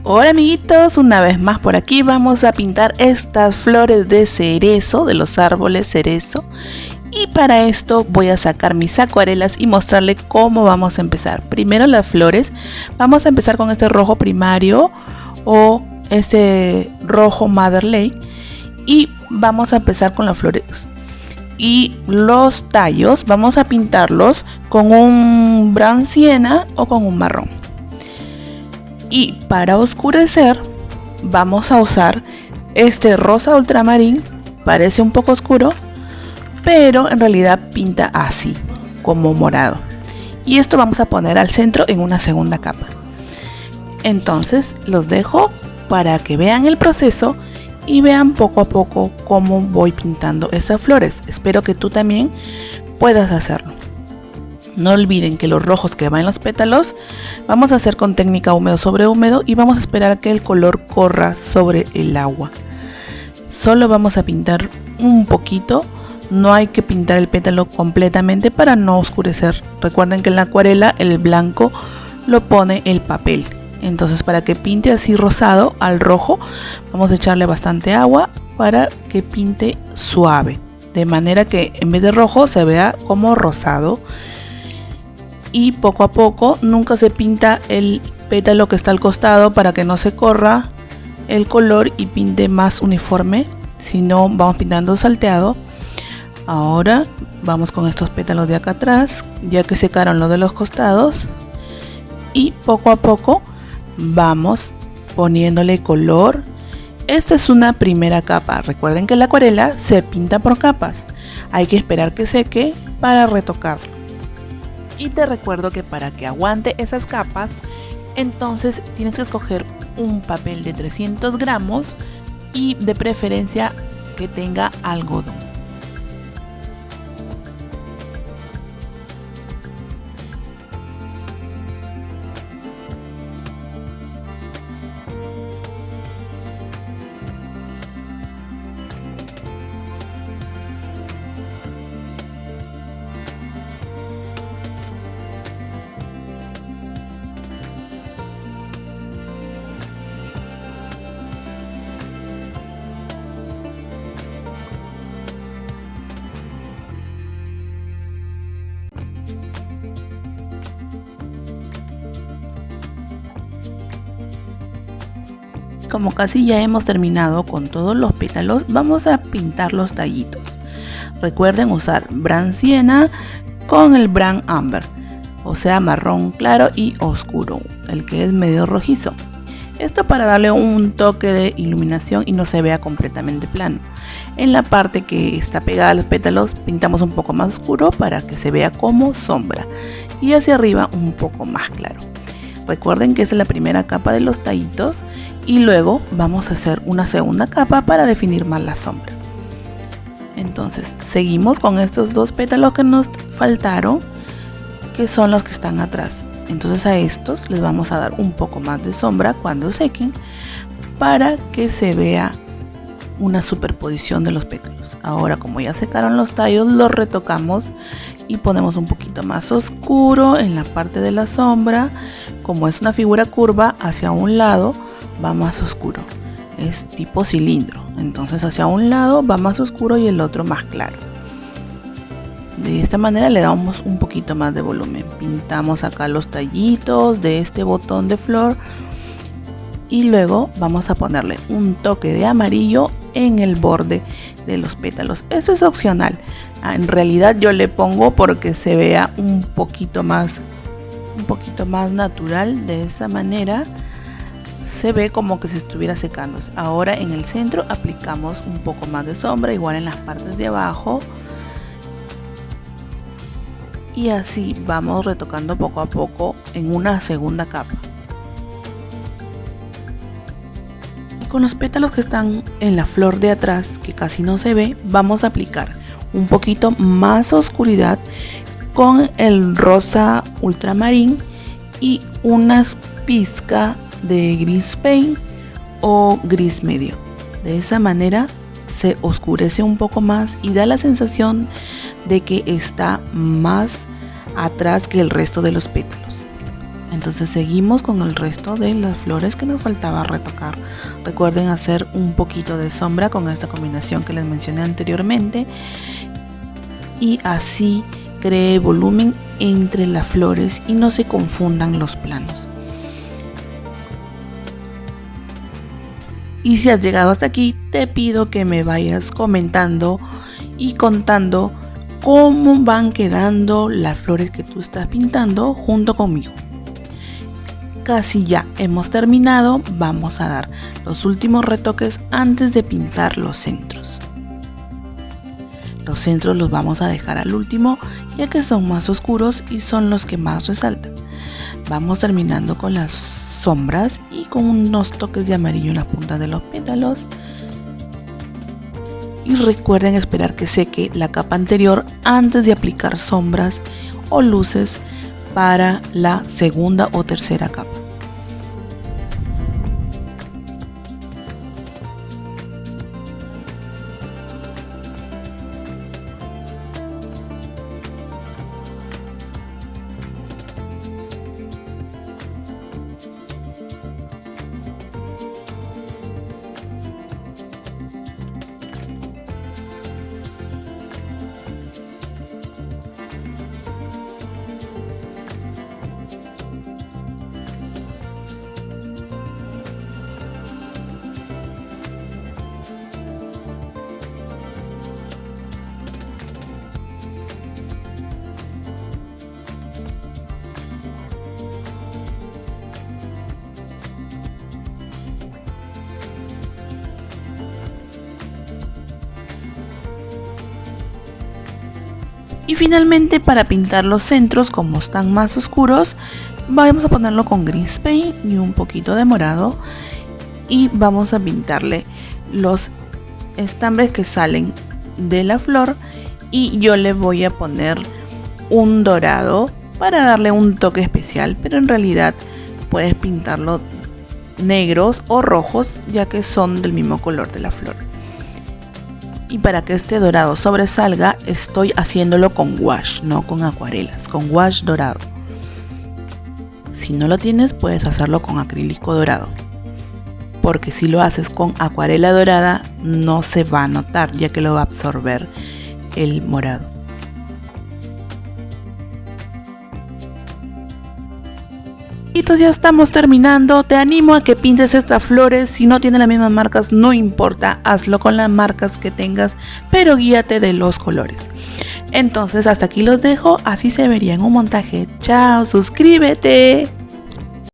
Hola amiguitos, una vez más por aquí vamos a pintar estas flores de cerezo, de los árboles cerezo. Y para esto voy a sacar mis acuarelas y mostrarle cómo vamos a empezar. Primero las flores, vamos a empezar con este rojo primario o este rojo Mother Lake. Y vamos a empezar con las flores. Y los tallos vamos a pintarlos con un brown siena o con un marrón. Y para oscurecer vamos a usar este rosa ultramarín, parece un poco oscuro, pero en realidad pinta así, como morado. Y esto vamos a poner al centro en una segunda capa. Entonces los dejo para que vean el proceso y vean poco a poco cómo voy pintando esas flores. Espero que tú también puedas hacerlo. No olviden que los rojos que van en los pétalos vamos a hacer con técnica húmedo sobre húmedo y vamos a esperar a que el color corra sobre el agua. Solo vamos a pintar un poquito, no hay que pintar el pétalo completamente para no oscurecer. Recuerden que en la acuarela el blanco lo pone el papel. Entonces para que pinte así rosado al rojo vamos a echarle bastante agua para que pinte suave. De manera que en vez de rojo se vea como rosado. Y poco a poco, nunca se pinta el pétalo que está al costado para que no se corra el color y pinte más uniforme, sino vamos pintando salteado. Ahora vamos con estos pétalos de acá atrás, ya que secaron los de los costados, y poco a poco vamos poniéndole color. Esta es una primera capa. Recuerden que la acuarela se pinta por capas, hay que esperar que seque para retocarlo. Y te recuerdo que para que aguante esas capas, entonces tienes que escoger un papel de 300 gramos y de preferencia que tenga algodón. Como casi ya hemos terminado con todos los pétalos, vamos a pintar los tallitos. Recuerden usar brown siena con el brown amber, o sea marrón claro y oscuro, el que es medio rojizo. Esto para darle un toque de iluminación y no se vea completamente plano. En la parte que está pegada a los pétalos pintamos un poco más oscuro para que se vea como sombra, y hacia arriba un poco más claro. Recuerden que esa es la primera capa de los tallitos y luego vamos a hacer una segunda capa para definir más la sombra. Entonces seguimos con estos dos pétalos que nos faltaron, que son los que están atrás. Entonces a estos les vamos a dar un poco más de sombra cuando sequen para que se vea una superposición de los pétalos. Ahora, como ya secaron los tallos, los retocamos y ponemos un poquito más oscuro en la parte de la sombra. Como es una figura curva, hacia un lado va más oscuro, es tipo cilindro, entonces hacia un lado va más oscuro y el otro más claro. De esta manera le damos un poquito más de volumen. Pintamos acá los tallitos de este botón de flor y luego vamos a ponerle un toque de amarillo en el borde de los pétalos. Esto es opcional, en realidad yo le pongo porque se vea un poquito más natural. De esa manera se ve como que se estuviera secándose. Ahora en el centro aplicamos un poco más de sombra, igual en las partes de abajo, y así vamos retocando poco a poco en una segunda capa. Y con los pétalos que están en la flor de atrás, que casi no se ve, vamos a aplicar un poquito más oscuridad con el rosa ultramarín y una pizca de gris paint o gris medio. De esa manera se oscurece un poco más y da la sensación de que está más atrás que el resto de los pétalos. Entonces seguimos con el resto de las flores que nos faltaba retocar. Recuerden hacer un poquito de sombra con esta combinación que les mencioné anteriormente, y así cree volumen entre las flores y no se confundan los planos. Y si has llegado hasta aquí, te pido que me vayas comentando y contando cómo van quedando las flores que tú estás pintando junto conmigo. Casi ya hemos terminado, vamos a dar los últimos retoques antes de pintar los centros. Los centros los vamos a dejar al último, ya que son más oscuros y son los que más resaltan. Vamos terminando con las sombras y con unos toques de amarillo en las puntas de los pétalos. Y recuerden esperar que seque la capa anterior antes de aplicar sombras o luces para la segunda o tercera capa. Y finalmente, para pintar los centros, como están más oscuros, vamos a ponerlo con Grease Paint y un poquito de morado, y vamos a pintarle los estambres que salen de la flor, y yo le voy a poner un dorado para darle un toque especial, pero en realidad puedes pintarlo negros o rojos, ya que son del mismo color de la flor. Y para que este dorado sobresalga, estoy haciéndolo con wash, no con acuarelas, con wash dorado. Si no lo tienes, puedes hacerlo con acrílico dorado, porque si lo haces con acuarela dorada no se va a notar, ya que lo va a absorber el morado. Y entonces ya estamos terminando. Te animo a que pintes estas flores. Si no tienes las mismas marcas, no importa, hazlo con las marcas que tengas, pero guíate de los colores. Entonces hasta aquí los dejo, así se vería en un montaje. Chao, suscríbete.